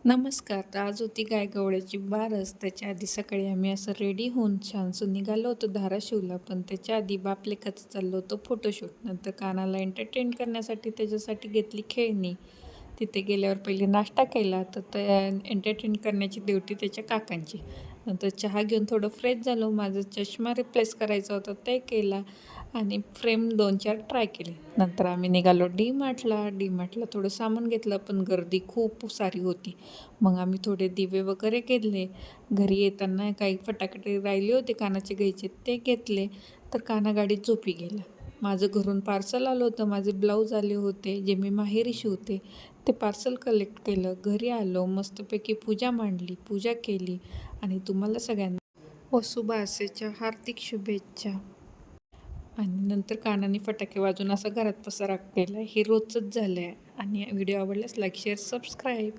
नमस्कार. तर आज होती गायगवळ्याची बारस. त्याच्या आधी सकाळी आम्ही असं रेडी होऊन छानसं निघालो होतो धाराशिवला. पण त्याच्या आधी बापलेकाचं चाललो होतो फोटोशूट. नंतर कानाला एंटरटेन करण्यासाठी त्याच्यासाठी घेतली खेळणी. तिथे गेल्यावर पहिले नाश्ता केला. तर त्या एंटरटेन करण्याची ड्युटी त्याच्या काकांची. नंतर चहा घेऊन थोडं फ्रेश झालो. माझा चष्मा रिप्लेस करायचा होता ते केला आणि फ्रेम 2-4 ट्राय केले. नंतर आम्ही निघालो डी-मार्टला थोडं सामान घेतलं, पण गर्दी खूप सारी होती. मग आम्ही थोडे दिवे वगैरे घेतले. घरी येताना काही फटाकडे राहिले होते कानाचे घ्यायचे ते घेतले. तर काना गाडीत झोपी गेला. माझं घरून पार्सल आलं होतं. माझे ब्लाऊज आले होते जे मी माहेरी शिवते. ते पार्सल कलेक्ट केलं. घरी आलो. मस्तपैकी पूजा मांडली, पूजा केली आणि तुम्हाला सगळ्यांना वसुबारसेच्या हार्दिक शुभेच्छा. आणि नंतर कानाने फटाके वाजवून असा घरात पसारा केला. हे रोजचंच झालं आहे. आणि व्हिडिओ आवडल्यास लाईक, शेअर, सबस्क्राईब.